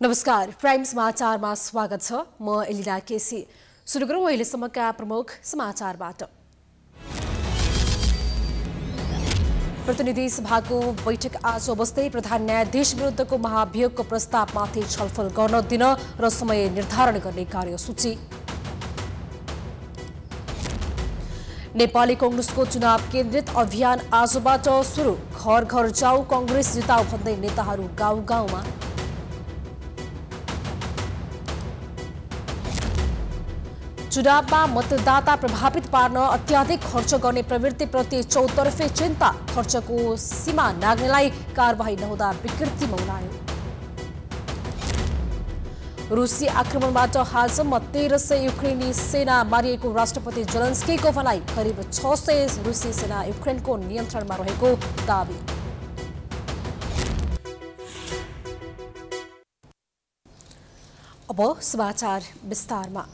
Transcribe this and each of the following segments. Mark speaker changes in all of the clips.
Speaker 1: नमस्कार, प्राइम समाचारमा स्वागत छ। म एलिना केसी। सुरु गरौँ अहिलेसम्मका प्रमुख समाचारबाट। प्रतिनिधि सभाको बैठक आज बस्दै प्रधान न्यायाधीश विरुद्धको महाभियोगको प्रस्तावमाथि छलफल गर्न दिन र समय निर्धारण गर्ने कार्यसूची। नेपाली कांग्रेसको चुनाव केन्द्रित अभियान आजबाट सुरु। घर घर जाऊ कांग्रेस जिताऊ भन्दै नेताहरू गाउँ गाउँमा। चुनावमा मतदाता प्रभावित पार्न अत्याधिक खर्च गर्ने प्रवृत्तिप्रति चौतर्फे चिन्ता। खर्चको सीमा नाग्नेलाई कारबाही नहुँदा विकृति मौलायो। रुसी आक्रमणबाट हालसम्म 1300 युक्रेनी सेना मारिएको राष्ट्रपति जेलेन्स्कीको भनाई। करिब 600 रुसी सेना युक्रेनको नियन्त्रणमा रहेको दावी। अब समाचार विस्तारमा।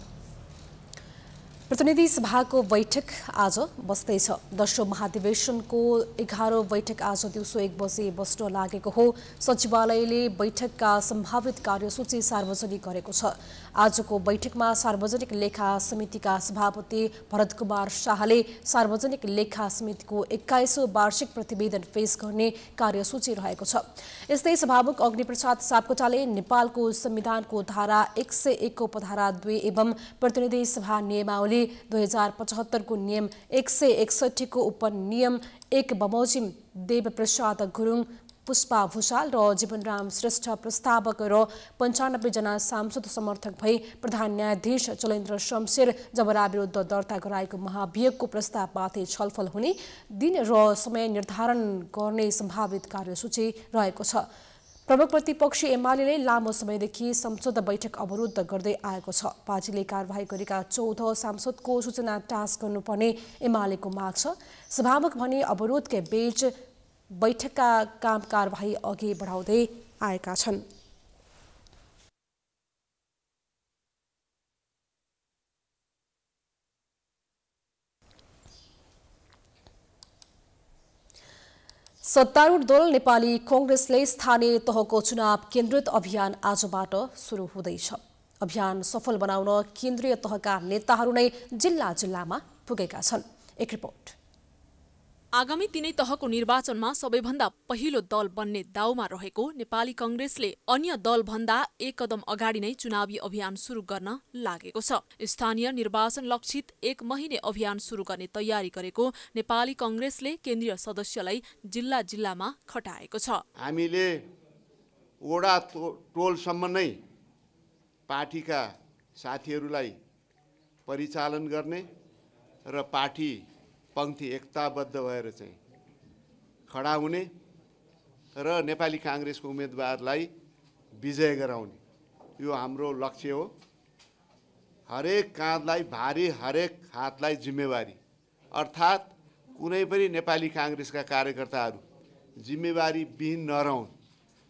Speaker 1: प्रतिनिधि सभाको बैठक आज बस्दैछ। दोस्रो महाधिवेशनको 11औं बैठक आज दिउँसो 1 बजे बस्न लागेको हो। सचिवालयले बैठकका सम्भावित कार्यसूची सार्वजनिक गरेको छ। आजको बैठकमा सार्वजनिक लेखा समितिका सभापति भरत कुमार शाहले सार्वजनिक लेखा समितिको 21औं वार्षिक प्रतिवेदन पेश गर्ने कार्यसूची रहेको छ। यस्तै सभामुख अग्निप्रसाद सापकोटाले नेपालको संविधानको धारा 101 को उपधारा 2 एवं प्रतिनिधि सभा नियमावली 2075 को नियम 161 को उपनियम 1 बमोजिम देवप्रसाद गुरुङ, पुष्पा भूषाल र जीवनराम श्रेष्ठ प्रस्तावक र 95 जना सांसद समर्थक भई प्रधान न्यायाधीश चलेन्द्र शमशेर जबरा विरुद्ध दर्ता गराएको महाभियोगको प्रस्तावमाथि छलफल हुने दिन र समय निर्धारण गर्ने सम्भावित कार्यसूची रहेको छ। प्रमुख प्रतिपक्षी एमाले लामो समयदेखि संसद बैठक अवरुद्ध गर्दै आएको छ। पार्टीले कारबाही गरेका 14 सांसदको सूचना टाँस गर्नुपर्ने एमालेको माग छ। सभामुख भने अवरोधकै बीच बैठकका काम कारबाही अघि बढाउँदै आएका छन्। सत्तारूढ दल नेपाली कांग्रेसले स्थानीय तहको चुनाव केन्द्रित अभियान आजबाट सुरु हुँदैछ। अभियान सफल बनाउन केन्द्रीय तहका नेताहरू नै जिल्ला जिल्लामा पुगेका छन्। एक रिपोर्ट।
Speaker 2: आगामी तीनै तहको निर्वाचनमा सबैभन्दा पहिलो दल बन्ने दाउमा रहेको नेपाली कांग्रेसले अन्य दलभन्दा एक कदम अगाडि नै चुनावी अभियान सुरु गर्न लागेको छ। स्थानीय निर्वाचन लक्षित 1 महिने अभियान सुरु गर्ने तयारी गरेको नेपाली कांग्रेसले केन्द्रीय सदस्यलाई जिल्ला जिल्लामा खटाएको छ।
Speaker 3: हामीले वडा टोलसम्म नै पार्टीका साथीहरूलाई परिचालन गर्ने र पार्टी पंक्ति एकताबद्ध भएर चाहिँ खडा हुने र नेपाली कांग्रेसको उम्मेदवारलाई विजय गराउने यो हाम्रो लक्ष्य हो। हरेक काँधलाई भारी, हरेक हातलाई जिम्मेवारी, अर्थात् कुनै पनि नेपाली कांग्रेसका कार्यकर्ताहरू जिम्मेवारी विहीन नरहुन्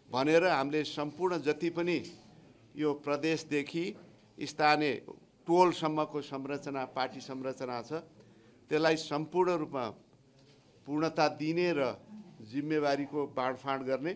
Speaker 3: भनेर हामीले सम्पूर्ण जति पनि यो प्रदेशदेखि स्थानीय टोलसम्मको संरचना, पार्टी संरचना छ त्यसलाई सम्पूर्ण रूपमा पूर्णता दिने र जिम्मेवारीको बाँडफाँड गर्ने,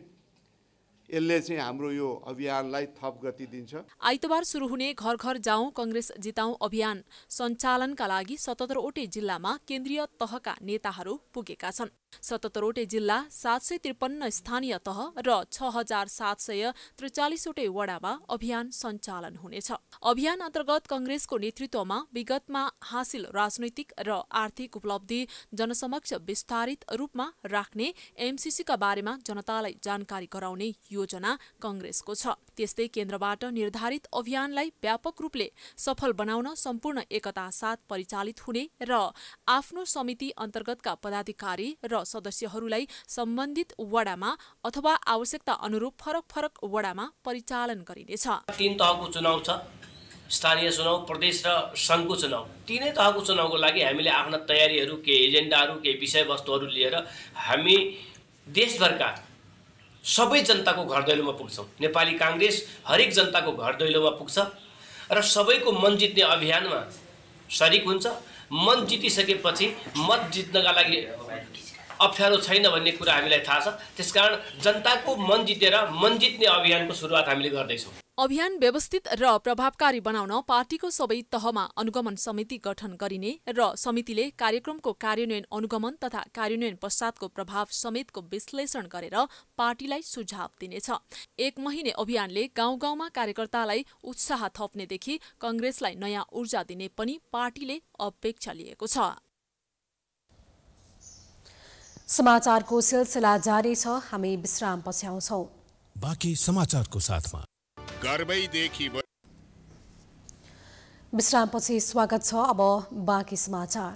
Speaker 3: यसले चाहिँ हाम्रो यो अभियानलाई थप गति दिन्छ।
Speaker 2: आइतबार सुरु हुने घर घर जाउँ कांग्रेस जिताउँ अभियान सञ्चालनका लागि 77 वटै जिल्लामा केन्द्रीय तहका नेताहरू पुगेका छन्। 77 वटै जिल्ला, 753 स्थानीय तह र 6743 वटै वडामा अभियान सञ्चालन हुनेछ। अभियान अन्तर्गत कांग्रेसको नेतृत्वमा विगतमा हासिल राजनैतिक र आर्थिक उपलब्धि जनसमक्ष विस्तारित रूपमा राख्ने, एमसीसीका बारेमा जनतालाई जानकारी गराउने योजना कांग्रेसको छ। त्यस्तै केन्द्रबाट निर्धारित अभियानलाई व्यापक रूपले सफल बनाउन सम्पूर्ण एकता साथ परिचालित हुने र आफ्नो समिति अन्तर्गतका पदाधिकारी र सदस्यहरूलाई सम्बन्धित वडामा अथवा आवश्यकता अनुरूप फरक फरक वडामा परिचालन गरिनेछ।
Speaker 4: 3 तहको चुनाव छ, स्थानीय चुनाव, प्रदेश र संघको चुनाव। तीनै तहको चुनावको लागि हामीले आफ्ना तयारीहरू, के एजेन्डाहरू, के विषयवस्तुहरू लिएर हामी देशभरका सबै जनताको घर दैलोमा पुग्छौँ। नेपाली कांग्रेस हरेक जनताको घर दैलोमा पुग्छ र सबैको मन जित्ने अभियानमा सरिक हुन्छ। मन जितिसकेपछि मत जित्नका लागि अप्ठ्यारो छैन भन्ने कुरा हामीलाई थाहा छ। त्यसकारण जनताको मन जितेर मन जित्ने अभियानको सुरुवात हामीले गर्दैछौँ।
Speaker 2: अभियान व्यवस्थित र प्रभावकारी बनाउन पार्टीको सबै तहमा अनुगमन समिति गठन गरिने र समितिले कार्यक्रमको कार्यान्वयन अनुगमन तथा कार्यान्वयन पश्चातको प्रभाव समेतको विश्लेषण गरेर पार्टीलाई सुझाव दिनेछ। 1 महिने अभियानले गाउँ गाउँमा कार्यकर्तालाई उत्साह थप्नेदेखि कांग्रेसलाई नयाँ ऊर्जा दिने पनि पार्टीले अपेक्षा लिएको छ।
Speaker 1: समाचारको सिलसिला जारी छ, हामी विश्राम पछि आउँछौं।
Speaker 5: बाँकी समाचारको साथमा
Speaker 1: विश्रामपछि स्वागत छ। अब बाँकी समाचार।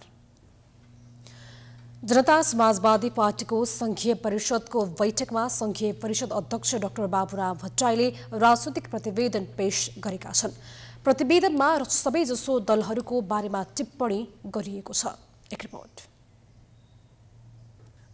Speaker 1: जनता समाजवादी पार्टीको संघीय परिषदको बैठकमा संघीय परिषद अध्यक्ष डाक्टर बाबुराम भट्टराईले राजनैतिक प्रतिवेदन पेश गरेका छन्। प्रतिवेदनमा सबैजसो दलहरूको बारेमा टिप्पणी गरिएको छ। एक रिपोर्ट।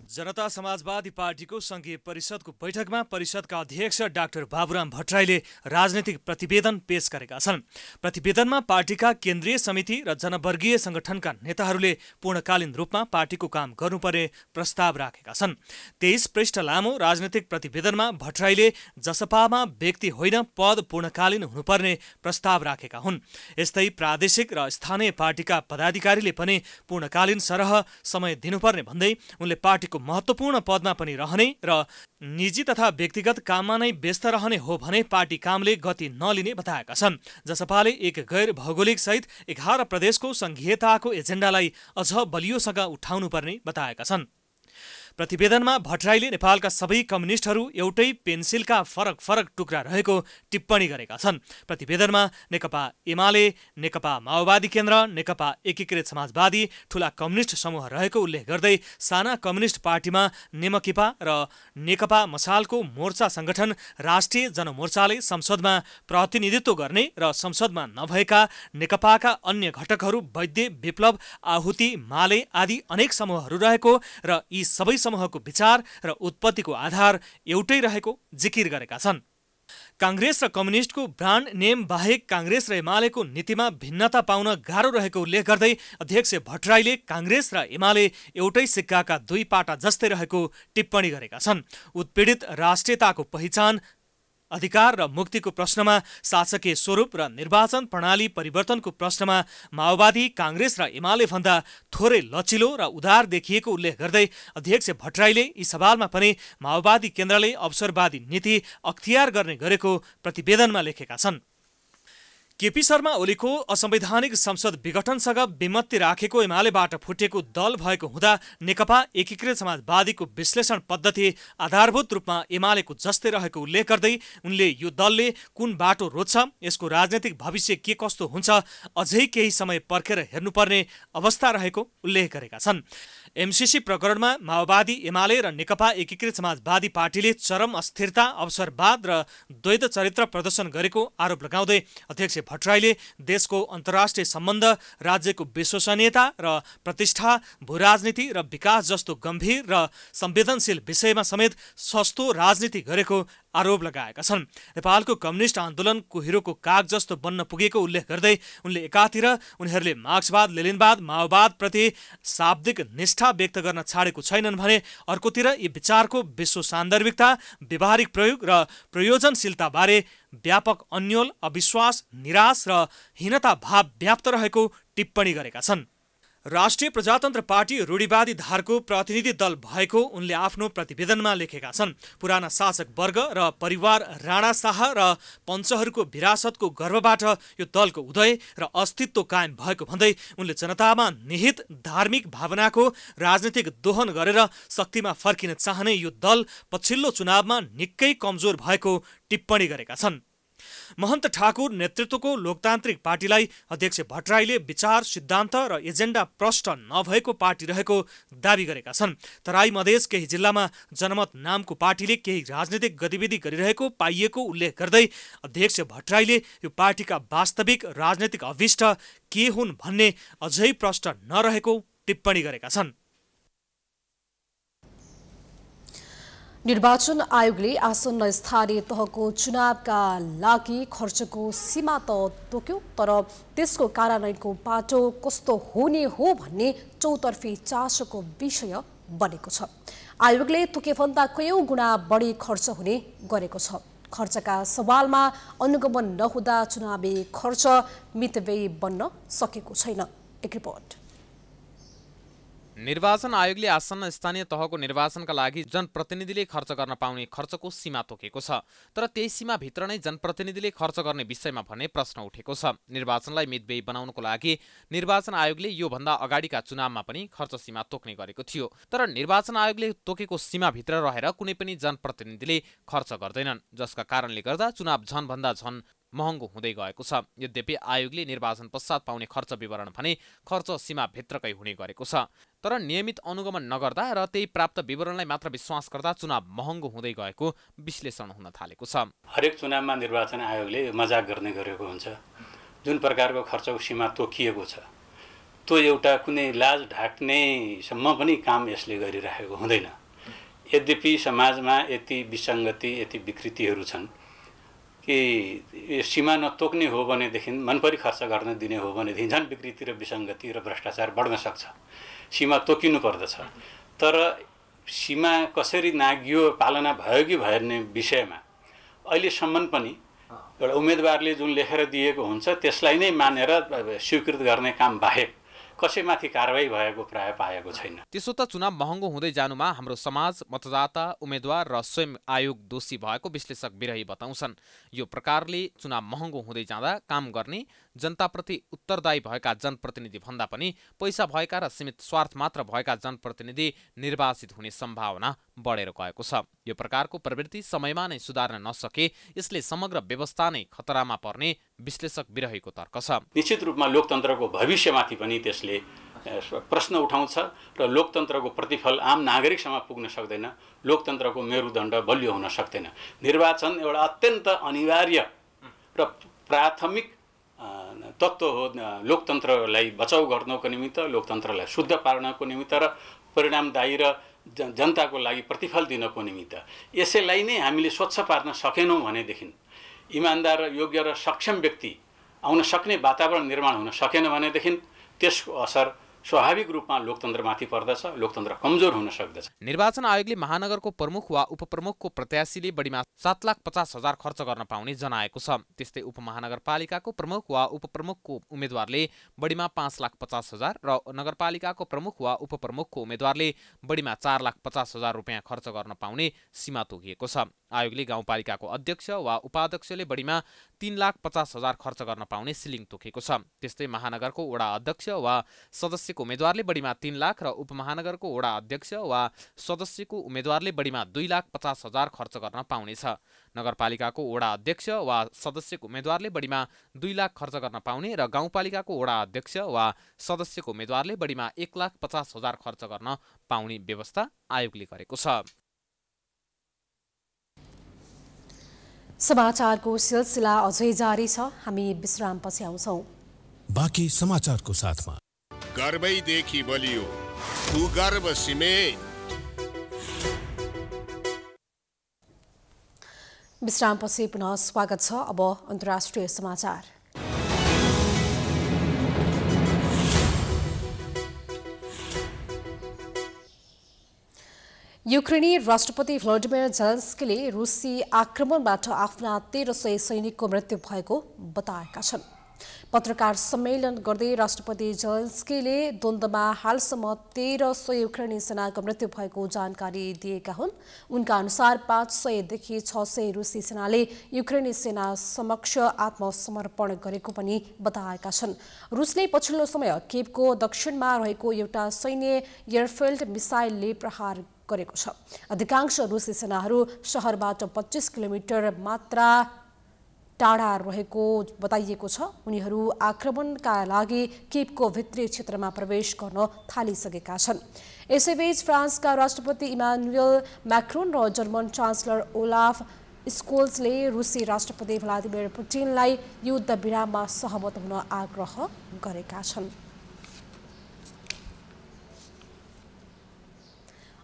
Speaker 6: जनता समाजवादी पार्टीको संघीय परिषदको बैठकमा परिषदका अध्यक्ष डाक्टर बाबुराम भट्टराईले राजनैतिक प्रतिवेदन पेश गरेका छन्। प्रतिवेदनमा पार्टीका केन्द्रीय समिति र जनवर्गीय संगठनका नेताहरूले पूर्णकालीन रूपमा पार्टीको काम गर्नुपर्ने प्रस्ताव राखेका छन्। 23 पृष्ठ लामो राजनैतिक प्रतिवेदनमा भट्टराईले जसपामा व्यक्ति होइन पद पूर्णकालीन हुनुपर्ने प्रस्ताव राखेका हुन्। यस्तै प्रादेशिक र स्थानीय पार्टीका पदाधिकारीले पनि पूर्णकालीन सरह समय दिनुपर्ने भन्दै उनले पार्टीको महत्त्वपूर्ण पदमा पनि रहने र निजी तथा व्यक्तिगत काममा नै व्यस्त रहने हो भने पार्टी कामले गति नलिने बताएका छन्। जसपाले एक गैर भौगोलिक सहित 11 प्रदेशको संघीयताको एजेन्डालाई अझ बलियोसँग उठाउनुपर्ने बताएका छन्। प्रतिवेदनमा भट्टराईले नेपालका सबै कम्युनिस्टहरू एउटै पेन्सिलका फरक फरक टुक्रा रहेको टिप्पणी गरेका छन्। प्रतिवेदनमा नेकपा एमाले, नेकपा माओवादी केन्द्र, नेकपा एकीकृत समाजवादी ठूला कम्युनिस्ट समूह रहेको उल्लेख गर्दै साना कम्युनिस्ट पार्टीमा नेमकिपा र नेकपा मसालको मोर्चा संगठन राष्ट्रिय जनमोर्चाले संसदमा प्रतिनिधित्व गर्ने र संसदमा नभएका नेकपाका अन्य घटकहरू वैद्य, विप्लव, आहुति, माले आदि अनेक समूहहरू रहेको र यी सबै समूहको विचार र उत्पत्तिको आधार एउटै रहेको जिकिर गरेका छन्। कांग्रेस र कम्युनिस्टको ब्रान्ड नेम बाहेक कांग्रेस र एमालेको नीतिमा भिन्नता पाउन गाह्रो रहेको उल्लेख गर्दै अध्यक्ष भट्टराईले कांग्रेस र एमाले एउटै सिक्काका दुई पाटा जस्तै रहेको टिप्पणी गरेका छन्। उत्पीडित राष्ट्रियताको पहिचान, अधिकार र मुक्तिको प्रश्नमा शासकीय स्वरूप र निर्वाचन प्रणाली परिवर्तनको प्रश्नमा माओवादी, कांग्रेस र एमाले भन्दा थोरै लचिलो र उदार देखिएको उल्लेख गर्दै अध्यक्ष भट्टराईले यी सवालमा पनि माओवादी केन्द्रले अवसरवादी नीति अख्तियार गर्ने गरेको प्रतिवेदनमा लेखेका छन्। केपी शर्मा ओलीको असंवैधानिक संसद विघटनसँग विमत्ति राखेको एमालेबाट फुटेको दल भएको हुँदा नेकपा एकीकृत समाजवादीको विश्लेषण पद्धति आधारभूत रूपमा एमालेको जस्तै रहेको उल्लेख गर्दै उनले यो दलले कुन बाटो रोज्छ, यसको राजनैतिक भविष्य के कस्तो हुन्छ अझै केही समय पर्खेर हेर्नुपर्ने अवस्था रहेको उल्लेख गरेका छन्। एमसीसी प्रकरणमा माओवादी, एमाले र नेकपा एकीकृत समाजवादी पार्टीले चरम अस्थिरता, अवसरवाद र द्वैध चरित्र प्रदर्शन गरेको आरोप लगाउँदै अध्यक्ष भट्टराईले देशको अन्तर्राष्ट्रिय सम्बन्ध, राज्यको विश्वसनीयता र प्रतिष्ठा, भूराजनीति र विकास जस्तो गम्भीर र संवेदनशील विषयमा समेत सस्तो राजनीति गरेको आरोप लगाएका छन्। नेपालको कम्युनिस्ट आन्दोलन कुहिरोको काग जस्तो बन्न पुगेको उल्लेख गर्दै उनले एकातिर उनीहरूले मार्क्सवाद, लेनिनवाद, माओवाद प्रति शाब्दिक निष्ठा व्यक्त गर्न छाडेको छैनन् भने अर्कोतिर यी विचारको विश्व सान्दर्भिकता, व्यावहारिक प्रयोग र प्रयोजनशीलता बारे व्यापक अन्योल, अविश्वास, निराश र हीनता भाव व्याप्त रहेको टिप्पणी गरेका छन्। राष्ट्रिय प्रजातन्त्र पार्टी रूढिवादी धारको प्रतिनिधि दल भएको उनले आफ्नो प्रतिवेदनमा लेखेका छन्। पुराना शासक वर्ग र परिवार राणा शाह र पञ्चहरूको विरासतको गर्वबाट यो दलको उदय र अस्तित्व कायम भएको भन्दै उनले जनतामा निहित धार्मिक भावनाको राजनीतिक दोहन गरेर शक्तिमा फर्किन चाहने यो दल पछिल्लो चुनावमा निकै कमजोर भएको टिप्पणी गरेका छन्। महन्त ठाकुर नेतृत्वको लोकतान्त्रिक पार्टीलाई अध्यक्ष भट्टराईले विचार, सिद्धान्त र एजेन्डा प्रष्ट नभएको पार्टी रहेको दावी गरेका छन्। तराई मधेस केही जिल्लामा जनमत नामको पार्टीले केही राजनीतिक गतिविधि गरिरहेको पाइएको उल्लेख गर्दै अध्यक्ष भट्टराईले यो पार्टीका वास्तविक राजनैतिक अभिष्ट के हुन् भन्ने अझै प्रष्ट नरहेको टिप्पणी गरेका छन्।
Speaker 1: निर्वाचन आयोगले आसन्न स्थानीय तहको चुनावका लागि खर्चको सीमा त तोक्यो, तर त्यसको कार्यान्वयनको बाटो कस्तो हुने हो भन्ने चौतर्फी चासोको विषय बनेको छ। आयोगले तोकेभन्दा कयौं गुणा बढी खर्च हुने गरेको छ। खर्चका सवालमा अनुगमन नहुँदा चुनावी खर्च मितव्ययी बन्न सकेको छैन। एक रिपोर्ट।
Speaker 7: निर्वाचन आयोगले आसन्न स्थानीय तहको निर्वाचनका लागि जनप्रतिनिधिले खर्च गर्न पाउने खर्चको सीमा तोकेको छ। तर त्यही सीमाभित्र नै जनप्रतिनिधिले खर्च गर्ने विषयमा भने प्रश्न उठेको छ। निर्वाचनलाई मितव्ययी बनाउनको लागि निर्वाचन आयोगले योभन्दा अगाडिका चुनावमा पनि खर्च सीमा तोक्ने गरेको थियो। तर निर्वाचन आयोगले तोकेको सीमाभित्र रहेर कुनै पनि जनप्रतिनिधिले खर्च गर्दैनन्, जसका कारणले गर्दा चुनाव झनभन्दा झन महँगो हुँदै गएको छ। यद्यपि आयोगले निर्वाचन पश्चात पाउने खर्च विवरण भने खर्च सीमाभित्रकै हुने गरेको छ। तर नियमित अनुगमन नगर्दा र त्यही प्राप्त विवरणलाई मात्र विश्वास गर्दा चुनाव महँगो हुँदै गएको विश्लेषण हुन थालेको छ।
Speaker 8: हरेक चुनावमा निर्वाचन आयोगले मजाक गर्ने गरेको हुन्छ। जुन प्रकारको खर्चको सीमा तोकिएको छ त्यो एउटा कुनै लाज ढाक्नेसम्म पनि काम यसले गरिरहेको हुँदैन। यद्यपि समाजमा यति विसङ्गति यति विकृतिहरू छन् कि यो सीमा नतोक्ने हो भनेदेखि मनपरी खर्च गर्न दिने हो भनेदेखि झन् विकृति र विसङ्गति र भ्रष्टाचार बढ्न सक्छ। सीमा तोकिनु पर्दछ। तर सीमा कसरी नागियो, पालना भयो कि भएन विषयमा अहिलेसम्म पनि एउटा उम्मेदवारले जुन लेखेर दिएको हुन्छ त्यसलाई नै मानेर स्वीकृत गर्ने काम बाहेक कसैमाथि कारबाही भएको प्राय पाएको छैन।
Speaker 7: त्यसो त चुनाव महँगो हुँदै जानुमा हाम्रो समाज, मतदाता, उम्मेदवार र स्वयं आयोग दोषी भएको विश्लेषक बिरही बताउँछन्। यो प्रकारले चुनाव महँगो हुँदै जाँदा काम गर्ने, जनताप्रति उत्तरदायी भएका जनप्रतिनिधि भन्दा पनि पैसा भएका र सीमित स्वार्थ मात्र भएका जनप्रतिनिधि निर्वाचित हुने सम्भावना बढेर गएको छ। यो प्रकारको प्रवृत्ति समयमा नै सुधार्न नसके यसले समग्र व्यवस्था नै खतरामा पर्ने विश्लेषक बिरहीको तर्क छ।
Speaker 8: निश्चित रूपमा लोकतन्त्रको भविष्यमाथि पनि त्यसले प्रश्न उठाउँछ र लोकतन्त्रको प्रतिफल आम नागरिकसम्म पुग्न सक्दैन। लोकतन्त्रको मेरुदण्ड बलियो हुन सक्दैन। निर्वाचन एउटा अत्यन्त अनिवार्य र प्राथमिक तत्त्व हो लोकतन्त्रलाई बचाउ गर्नको निमित्त, लोकतन्त्रलाई शुद्ध पार्नको निमित्त र परिणामदायी र जनताको लागि प्रतिफल दिनको निमित्त। यसैलाई नै हामीले स्वच्छ पार्न सकेनौँ भनेदेखि, इमान्दार र योग्य र सक्षम व्यक्ति आउन सक्ने वातावरण निर्माण हुन सकेन भनेदेखि त्यसको असर स्वाभाविक रूपमा लोकतन्त्रमाथि पर्दछ, लोकतन्त्र कमजोर हुन सक्दछ।
Speaker 7: निर्वाचन आयोगले महानगरको प्रमुख वा उपप्रमुखको प्रत्याशीले बढीमा 7,50,000 खर्च गर्न पाउने जनाएको छ। त्यस्तै उपमहानगरपालिकाको प्रमुख वा उपप्रमुखको उम्मेदवारले बढीमा 5,50,000 र नगरपालिकाको प्रमुख वा उपप्रमुखको उम्मेदवारले बढीमा 4,50,000 रुपियाँ खर्च गर्न पाउने सीमा तोकिएको छ। आयोगले गाउँपालिकाको अध्यक्ष वा उपाध्यक्षले बढीमा 3,50,000 खर्च गर्न पाउने सिलिङ तोकेको छ। त्यस्तै महानगरको वडा अध्यक्ष वा सदस्यको उम्मेदवारले बढीमा 3 लाख र उपमहानगरको वडा अध्यक्ष वा सदस्यको उम्मेदवारले बढीमा 2,50,000 खर्च गर्न पाउनेछ। नगरपालिकाको वडा अध्यक्ष वा सदस्यको उम्मेदवारले बढीमा 2 लाख खर्च गर्न पाउने र गाउँपालिकाको वडा अध्यक्ष वा सदस्यको उम्मेदवारले बढीमा 1,50,000 खर्च गर्न पाउने व्यवस्था आयोगले गरेको छ।
Speaker 1: समाचारको सिलसिला अझै जारी छ। हामी विश्रामपछि आउँछौँ।
Speaker 5: बाँकी समाचारको साथमा
Speaker 9: गर्वैदेखि बलियो सुगर्व सिमेन्ट।
Speaker 1: विश्रामपछि पुनः स्वागत छ। अब अन्तर्राष्ट्रिय समाचार। युक्रेनी राष्ट्रपति भ्लोडिमिर जेलेन्स्कीले रुसी आक्रमणबाट आफ्ना 1300 सैनिकको मृत्यु भएको बताएका छन्। पत्रकार सम्मेलन गर्दै राष्ट्रपति जेलेन्स्कीले द्वन्द्वमा हालसम्म 1300 युक्रेनी सेनाको मृत्यु भएको जानकारी दिएका हुन्। उनका अनुसार 500 देखि 600 रुसी सेनाले युक्रेनी सेना समक्ष आत्मसमर्पण गरेको पनि बताएका छन्। रुसले पछिल्लो समय कीवको दक्षिणमा रहेको एउटा सैन्य एयरफिल्ड मिसाइलले प्रहार गरेको छ। अधिकांश रुसी सेनाहरू शहरबाट 25 किलोमिटर मात्र टाढा रहेको बताइएको छ। उनीहरू आक्रमणका लागि कीवको भित्री क्षेत्रमा प्रवेश गर्न थालिसकेका छन्। यसैबीच फ्रान्सका राष्ट्रपति इमानुएल मैक्रोन र जर्मन चान्सलर ओलाफ स्कोल्सले रुसी राष्ट्रपति भ्लादिमिर पुटिनलाई युद्ध विराममा सहमत हुन आग्रह गरेका छन्।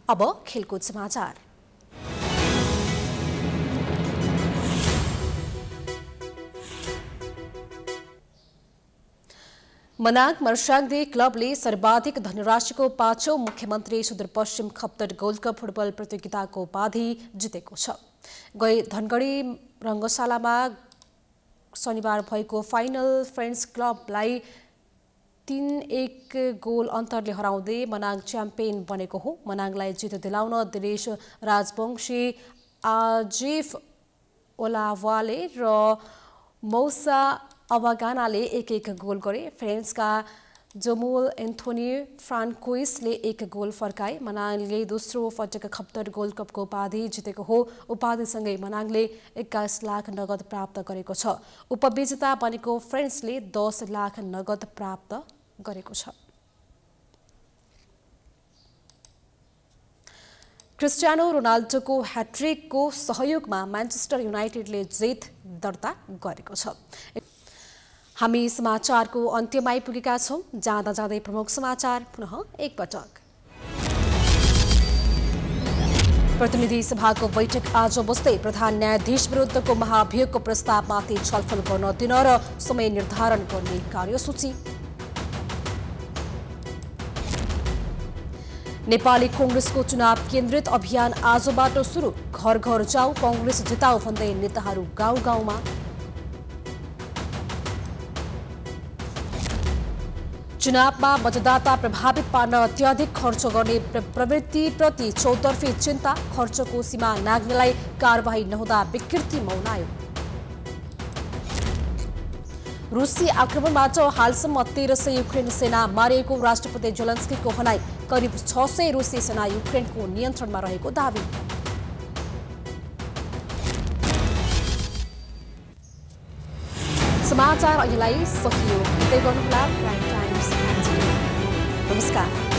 Speaker 1: अब खेलकुद समाचार। मनाग मर्साङ्दे क्लबले सर्वाधिक धनराशिको 5औं मुख्यमन्त्री Sudurpashchim Khaptad gold cup football प्रतियोगिताको उपाधि जितेको छ। धनगढी रङ्गशालामा शनिबार भएको फाइनल फ्रेन्ड्स क्लबलाई 3-1 गोल अन्तरले हराउँदै मनाङ च्याम्पियन बनेको हो। मनाङलाई जित दिलाउन दिनेश राजवंशी, आजिफ ओलावाले र मौसा अवागानाले 1-1 गोल गरे। फ्रेन्ड्सका जमुल एन्थोनी फ्रान्कोइसले 1 गोल फर्काए। मनाङले दोस्रो पटक खप्तर गोल्ड कपको उपाधि जितेको हो। उपाधिसँगै मनाङले 21 लाख नगद प्राप्त गरेको छ। उपविजेता बनेको फ्रेन्ड्सले 10 लाख नगद प्राप्त गरेको छ। क्रिस्टियानो रोनाल्डोको ह्याट्रिकको सहयोगमा म्यान्चेस्टर युनाइटेडले जित दर्ता गरेको छ। हामी समाचारको अन्त्यमा आइपुगेका छौं। जाँदा जाँदै प्रमुख समाचार पुनः एकपटक। प्रतिनिधि सभाको बैठक आज बस्दै प्रधान न्यायाधीश विरुद्धको महाभियोगको प्रस्तावमाथि छलफल गर्न दिन र समय निर्धारण गर्ने कार्यसूची। नेपाली कांग्रेसको चुनाव केन्द्रित अभियान आजबाट सुरु। घर घर जाऊ कांग्रेस जिताऊ भन्दै नेताहरू गाउँ गाउँमा। चुनावमा मतदाता प्रभावित पार्न अत्याधिक खर्च गर्ने प्रवृत्तिप्रति चौतर्फी चिन्ता। खर्चको सीमा नाग्नेलाई कारबाही नहुँदा विकृति मौनायो। रुसी आक्रमणबाट हालसम्म 1300 युक्रेन सेना मारिएको राष्ट्रपति जेलेन्स्कीको भनाई। करिब 600 रुसी सेना युक्रेनको नियन्त्रणमा रहेको दावी। समाचार अहिलेलाई सकियो। हेर्दै गर्नुहोला प्राइम टाइम्स। नमस्कार।